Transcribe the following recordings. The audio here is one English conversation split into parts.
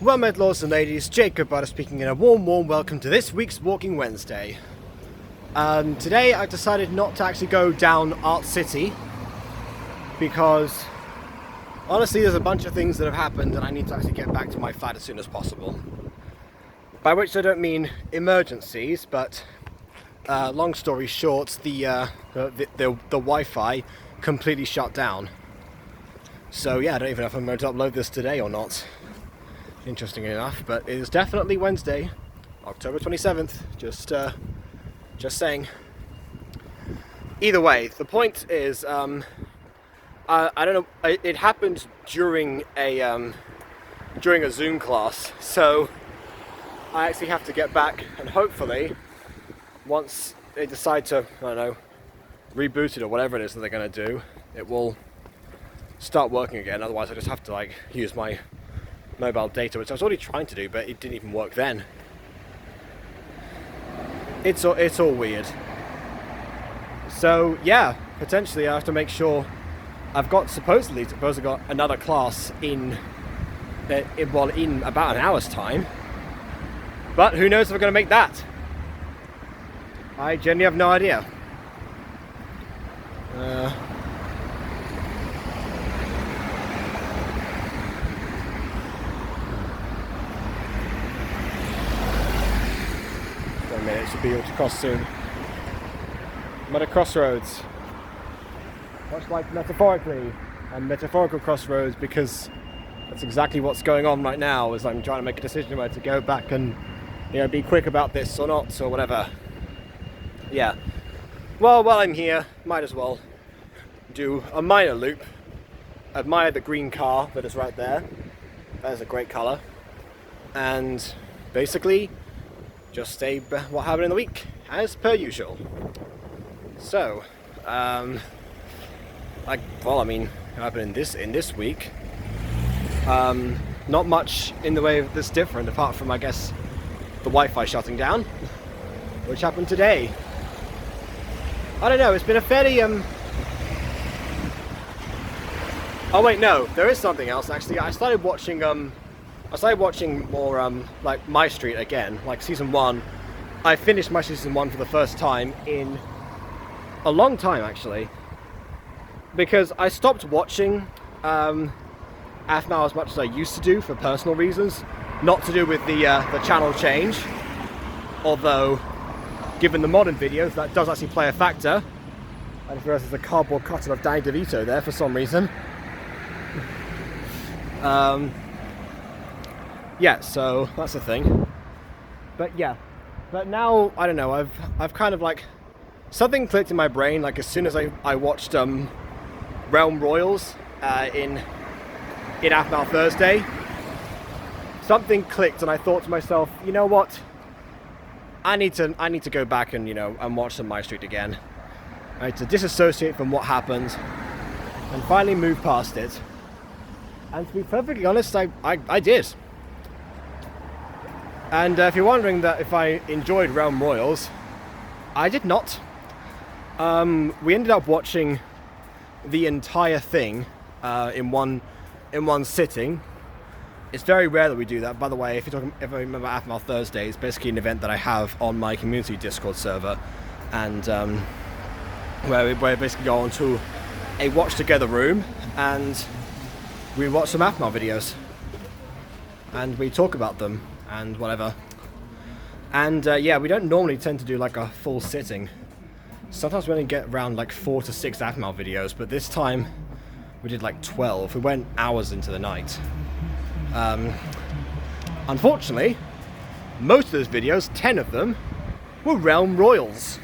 Well met, lords and ladies, Jacob Butter speaking, and a warm welcome to this week's Walking Wednesday. Today I decided not to actually go down Art City because honestly there's a bunch of things that have happened and I need to actually get back to my flat as soon as possible. By which I don't mean emergencies, but long story short, the Wi-Fi completely shut down. So yeah, I don't even know if I'm going to upload this today or not. Interestingly enough, but it is definitely Wednesday, October 27th, just saying. Either way, the point is, I don't know, it happened during a Zoom class, so I actually have to get back, and hopefully, once they decide to, I don't know, reboot it or whatever it is that they're going to do, it will start working again. Otherwise I just have to use my mobile data, which I was already trying to do, but it didn't even work then. It's all weird. So yeah, potentially I have to make sure I've got supposedly got another class in about an hour's time. But who knows if we're going to make that? I genuinely have no idea. It should be able to cross soon. I'm at a crossroads, much like metaphorically, and metaphorical crossroads, because that's exactly what's going on right now. As I'm trying to make a decision whether to go back and be quick about this or not, or whatever. Yeah. Well, while I'm here, might as well do a minor loop. Admire the green car that is right there. That is a great colour, and basically just say what happened in the week, as per usual. So, what happened in this week? Not much in the way that's different, apart from, I guess, the Wi-Fi shutting down, which happened today. I don't know, it's been a fairly, Oh wait, no, there is something else, actually. I started watching more, My Street again, like season 1. I finished my season 1 for the first time in a long time, actually. Because I stopped watching Aphmau as much as I used to do for personal reasons. Not to do with the channel change. Although, given the modern videos, that does actually play a factor. I just realised there's a cardboard cutout of Danny DeVito there for some reason. Yeah, so that's the thing. But yeah, but now I don't know. I've kind of something clicked in my brain. As soon as I watched Realm Royals in Aphmau Thursday, something clicked, and I thought to myself, you know what? I need to go back and and watch some My Street again. I need to disassociate from what happened and finally move past it. And to be perfectly honest, I did. And if you're wondering that if I enjoyed Realm Royals, I did not. We ended up watching the entire thing in one sitting. It's very rare that we do that. By the way, if I remember Aphmau Thursday, it's basically an event that I have on my community Discord server, and where we basically go onto a watch together room and we watch some Aphmau videos and we talk about them and whatever. And yeah, we don't normally tend to do a full sitting. Sometimes we only get around 4 to 6 Aphmau videos, but this time we did 12. We went hours into the night. Unfortunately, most of those videos, 10 of them, were Realm Royals.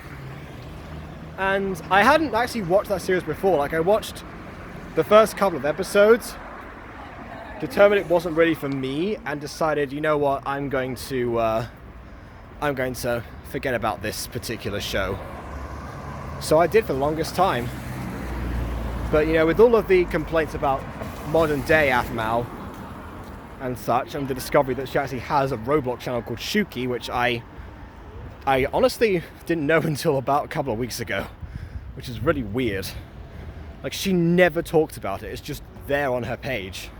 And I hadn't actually watched that series before. I watched the first couple of episodes, determined it wasn't really for me, and decided, you know what, I'm going to forget about this particular show. So I did for the longest time. But with all of the complaints about modern day Aphmau and such, and the discovery that she actually has a Roblox channel called Shuki, which I honestly didn't know until about a couple of weeks ago, which is really weird. She never talked about it. It's just there on her page,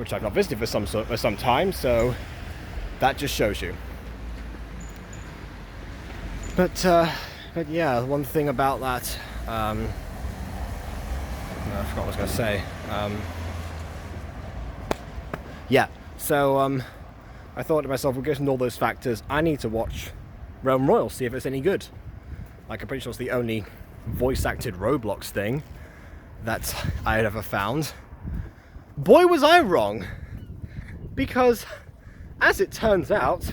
which I've not visited for some time, so that just shows you. But yeah, one thing about that, I forgot what I was going to say. Yeah, so I thought to myself, well, given all those factors, I need to watch Realm Royals, see if it's any good. Like, I'm pretty sure it's the only voice-acted Roblox thing that I had ever found. Boy, was I wrong! Because, as it turns out,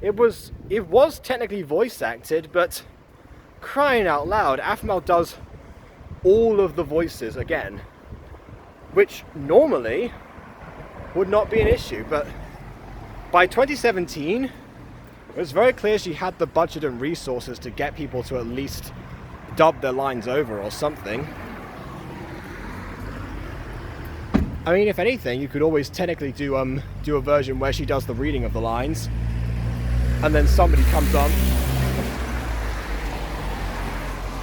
it was technically voice-acted, but crying out loud, Aphmau does all of the voices again, which normally would not be an issue, but by 2017, it was very clear she had the budget and resources to get people to at least dub their lines over or something. I mean, if anything, you could always technically do a version where she does the reading of the lines, and then somebody comes on.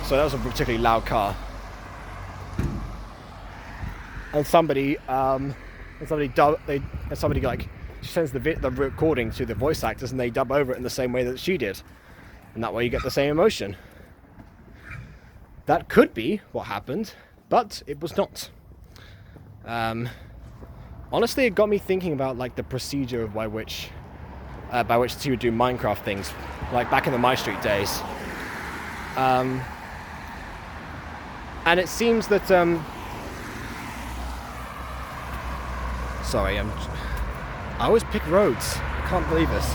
So that was a particularly loud car. And somebody like, she sends the recording to the voice actors and they dub over it in the same way that she did. And that way you get the same emotion. That could be what happened, but it was not. Honestly, it got me thinking about like the procedure by which she would do Minecraft things, like back in the My Street days. And it seems that sorry, I always pick roads. I can't believe this.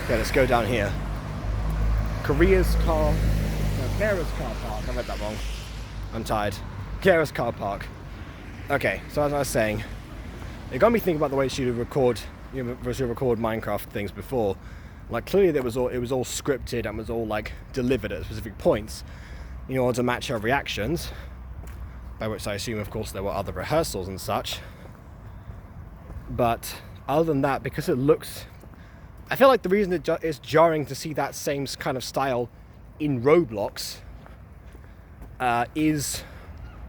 Okay, let's go down here. Kara's car park. I read that wrong. I'm tired. Kara's car park. Okay, so as I was saying, it got me thinking about the way she would record, Minecraft things before. Like, clearly it was all scripted and was all like delivered at specific points in order to match her reactions. By which I assume, of course, there were other rehearsals and such. But other than that, because it looks, I feel like the reason it's jarring to see that same kind of style in Roblox is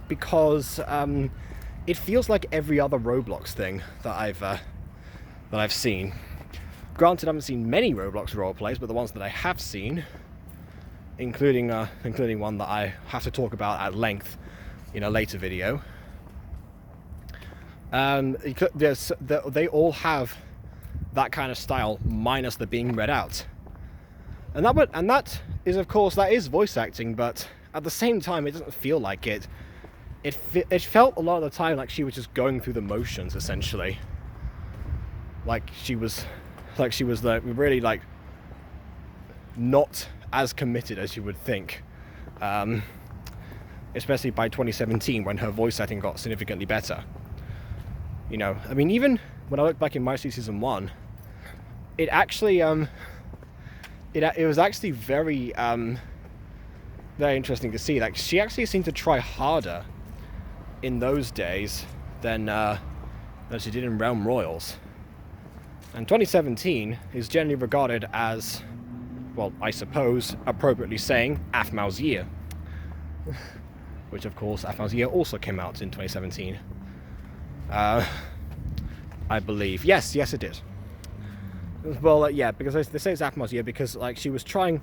because it feels like every other Roblox thing that I've seen. Granted, I haven't seen many Roblox roleplays, but the ones that I have seen, including one that I have to talk about at length in a later video, they all have that kind of style, minus the being read out, and that is, of course, that is voice acting, but at the same time, it doesn't feel like it. It felt a lot of the time like she was just going through the motions, essentially. Like she was really like not as committed as you would think. Especially by 2017, when her voice acting got significantly better. You know, I mean, even when I look back in My Street Season 1, it actually, it was actually very interesting to see. Like, she actually seemed to try harder in those days than she did in Realm Royals. And 2017 is generally regarded as, well, I suppose, appropriately saying, Aphmau's year. Which, of course, Aphmau's year also came out in 2017. I believe. Yes, it did. Well, yeah, because they say it's Aphmau's year because, like, she was trying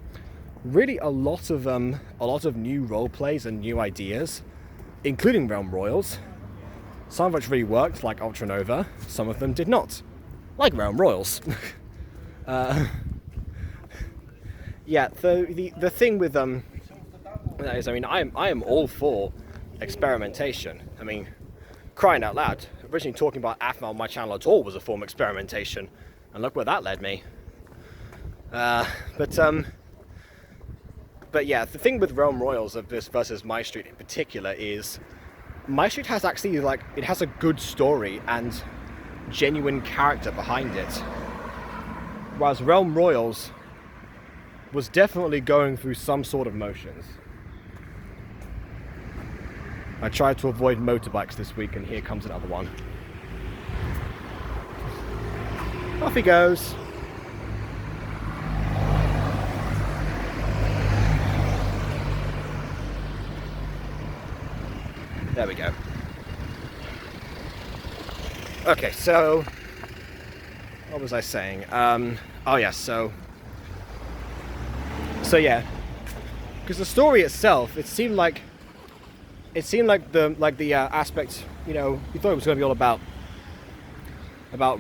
really a lot of new role plays and new ideas, including Realm Royals. Some of which really worked, like Ultra Nova. Some of them did not, like Realm Royals. Yeah, the thing with that is, I mean, I am all for experimentation. I mean, crying out loud, originally talking about Aphmau on my channel at all was a form of experimentation, and look where that led me. But yeah, the thing with Realm Royals of this versus My Street in particular is My Street has actually, like, it has a good story and genuine character behind it, whereas Realm Royals was definitely going through some sort of motions. I tried to avoid motorbikes this week, and here comes another one. Off he goes. There we go. Okay, so what was I saying? Oh yeah, so yeah, because the story itself, it seemed like the aspect, you know, you thought it was going to be all about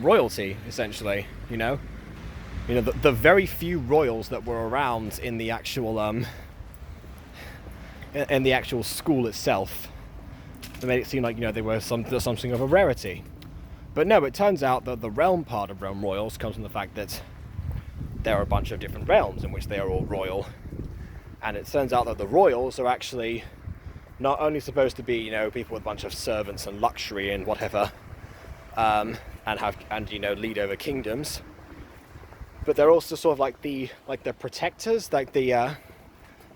royalty, essentially, you know, the very few royals that were around in the actual school itself, that made it seem like, you know, they were something of a rarity. But no, it turns out that the realm part of realm royals comes from the fact that there are a bunch of different realms in which they are all royal, and it turns out that the royals are actually not only supposed to be, you know, people with a bunch of servants and luxury and whatever, and you know, lead over kingdoms, but they're also sort of like the protectors, like they're.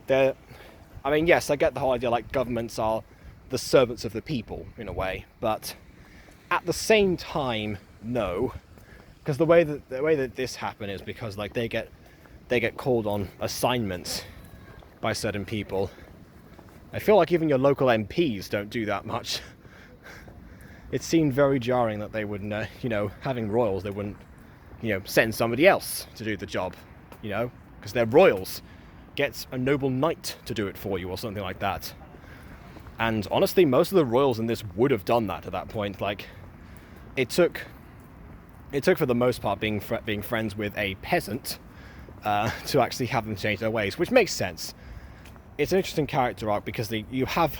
I mean, yes, I get the whole idea, like governments are the servants of the people in a way, but at the same time, no, because the way that this happened is because, like, they get called on assignments by certain people. I feel like even your local MPs don't do that much. It seemed very jarring that they wouldn't, you know, having royals, they wouldn't, you know, send somebody else to do the job, you know, because they're royals. Get a noble knight to do it for you or something like that. And honestly, most of the royals in this would have done that at that point. Like, it took for the most part being friends with a peasant to actually have them change their ways, which makes sense. It's an interesting character arc because you have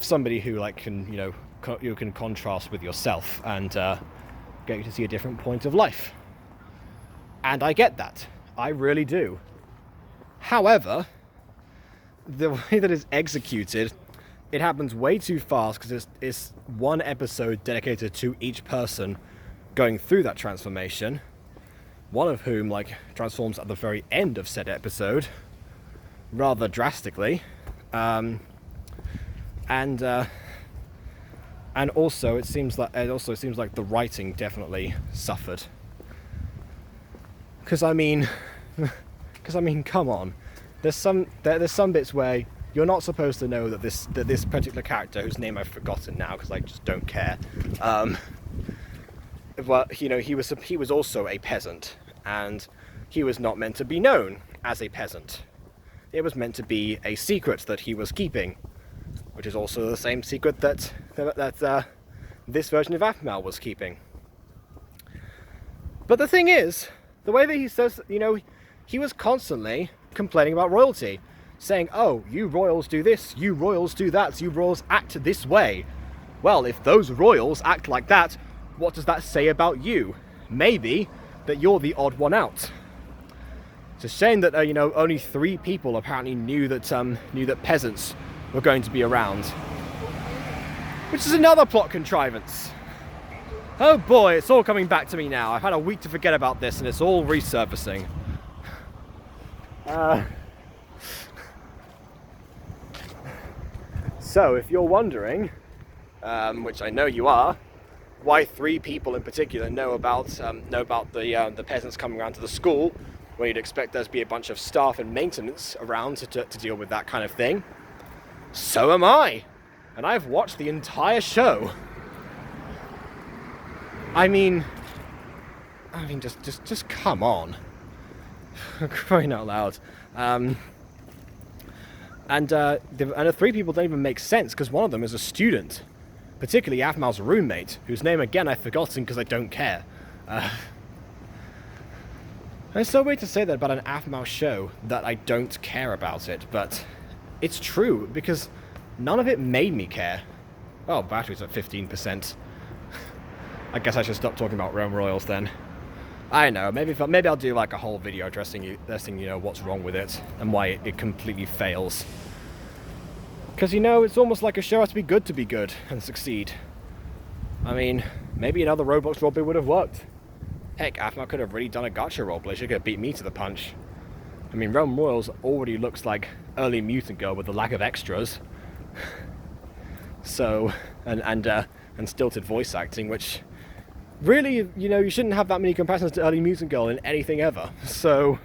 somebody who, like, can, you know, you can contrast with yourself and get you to see a different point of life. And I get that. I really do. However, the way that it's executed, it happens way too fast because it's one episode dedicated to each person going through that transformation, one of whom, like, transforms at the very end of said episode rather drastically, and also it seems like the writing definitely suffered. Because I mean, come on. There's some bits where you're not supposed to know that this particular character, whose name I've forgotten now because I just don't care. Well, you know, he was also a peasant, and he was not meant to be known as a peasant. It was meant to be a secret that he was keeping, which is also the same secret that this version of Aphmau was keeping. But the thing is, the way that he says, you know, he was constantly complaining about royalty, saying, oh, you royals do this, you royals do that, you royals act this way. Well, if those royals act like that, what does that say about you? Maybe that you're the odd one out. It's a shame that you know, only 3 people apparently knew that peasants were going to be around, which is another plot contrivance. Oh boy, it's all coming back to me now. I've had a week to forget about this, and it's all resurfacing. So, if you're wondering, which I know you are, why 3 people in particular know about the peasants coming around to the school, when you'd expect there to be a bunch of staff and maintenance around to deal with that kind of thing, so am I, and I've watched the entire show. I mean, just come on. Crying out loud. And the 3 people don't even make sense, because one of them is a student, particularly Aphmau's roommate, whose name again I've forgotten because I don't care. It's so weird to say that about an Aphmau show, that I don't care about it, but it's true, because none of it made me care. Oh, battery's at 15%. I guess I should stop talking about Realm Royals then. I know, maybe I'll do like a whole video addressing you know, what's wrong with it and why it completely fails. Because, you know, it's almost like a show has to be good and succeed. I mean, maybe another Roblox roleplay would have worked. Heck, Aphmau could have really done a gacha roleplay. She could have beat me to the punch. I mean, Realm Royals already looks like early Mutant Girl with the lack of extras. So, and stilted voice acting, which really, you know, you shouldn't have that many comparisons to early Mutant Girl in anything ever. So,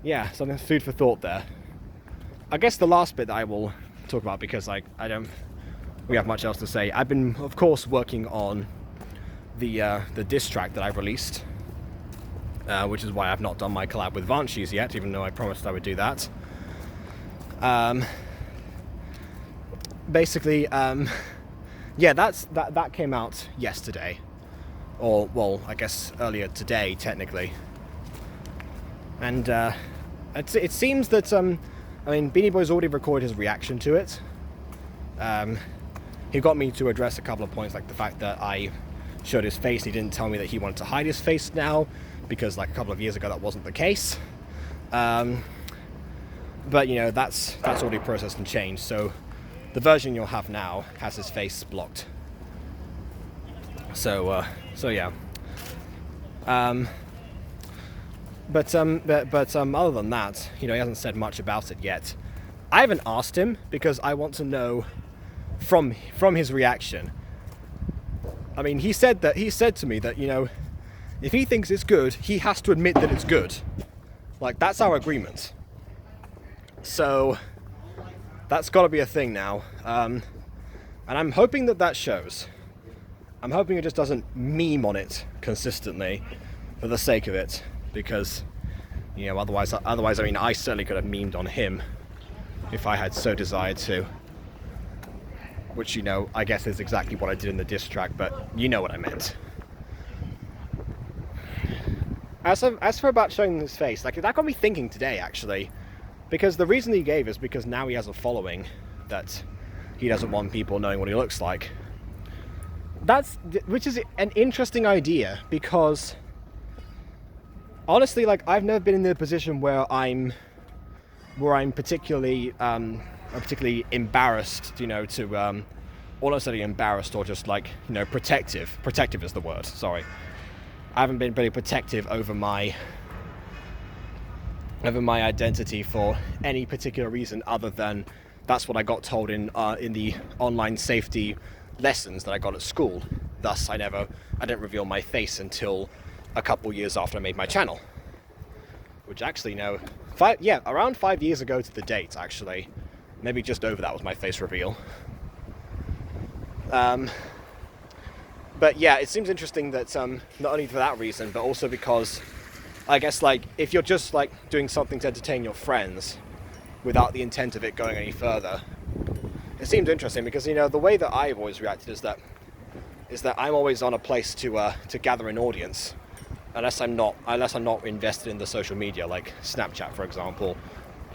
yeah, something food for thought there. I guess the last bit that I will talk about, because we have much else to say. I've been, of course, working on the diss track that I released, which is why I've not done my collab with Vanchies yet, even though I promised I would do that. Basically, yeah, that came out yesterday, or well, I guess earlier today technically, and it seems that I mean, Beanieboy's already recorded his reaction to it. He got me to address a couple of points, like the fact that I showed his face. He didn't tell me that he wanted to hide his face now, because like a couple of years ago that wasn't the case. But you know, that's already processed and changed. So the version you'll have now has his face blocked. So yeah. But other than that, you know, he hasn't said much about it yet. I haven't asked him because I want to know from his reaction. I mean, he said to me that, you know, if he thinks it's good, he has to admit that it's good. Like, that's our agreement. So that's got to be a thing now. And I'm hoping that shows. I'm hoping it just doesn't meme on it consistently for the sake of it, because, you know, otherwise, I mean, I certainly could have memed on him if I had so desired to. Which, you know, I guess is exactly what I did in the diss track, but you know what I meant. As for about showing his face, like, that got me thinking today, actually. Because the reason he gave is because now he has a following that he doesn't want people knowing what he looks like. Which is an interesting idea, because honestly, like, I've never been in the position where I'm particularly embarrassed, you know, to or not necessarily embarrassed, or just, like, you know, protective is the word, sorry. I haven't been very protective over my identity for any particular reason other than that's what I got told in the online safety lessons that I got at school. Thus, I didn't reveal my face until a couple years after I made my channel. Which actually, no, around 5 years ago to the date, actually. Maybe just over that was my face reveal. But yeah, it seems interesting that not only for that reason, but also because I guess, like, if you're just, like, doing something to entertain your friends without the intent of it going any further, it seems interesting because, you know, the way that I've always reacted is that I'm always on a place to gather an audience, unless I'm not invested in the social media, like Snapchat, for example.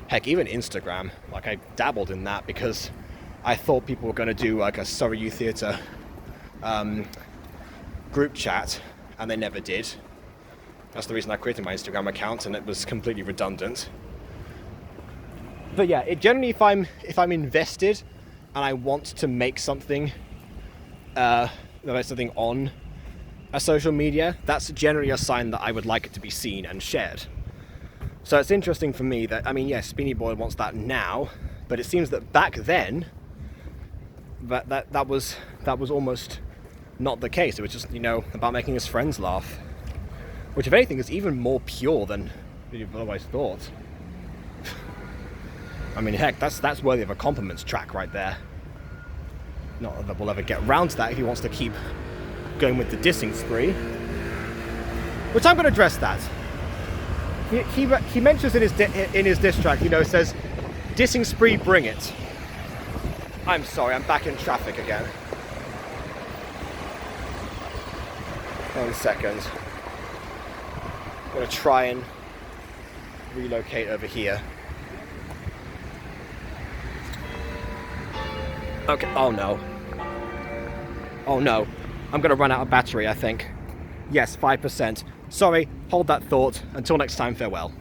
Heck, even Instagram. Like, I dabbled in that because I thought people were going to do, like, a Surrey Youth Theatre group chat, and they never did. That's the reason I created my Instagram account, and it was completely redundant. But yeah, generally, if I'm invested and I want to make something on a social media, that's generally a sign that I would like it to be seen and shared. So it's interesting for me that, I mean, yes, Beanieboy wants that now, but it seems that back then, that was almost not the case. It was just, you know, about making his friends laugh. Which, if anything, is even more pure than you've otherwise thought. I mean, heck, that's worthy of a compliments track right there. Not that we'll ever get round to that if he wants to keep going with the dissing spree. Which I'm going to address that. He mentions in his diss track, you know, says, "Dissing spree, bring it." I'm sorry, I'm back in traffic again. 1 second. I'm going to try and relocate over here. Okay, oh no. Oh no. I'm going to run out of battery, I think. Yes, 5%. Sorry, hold that thought. Until next time, farewell.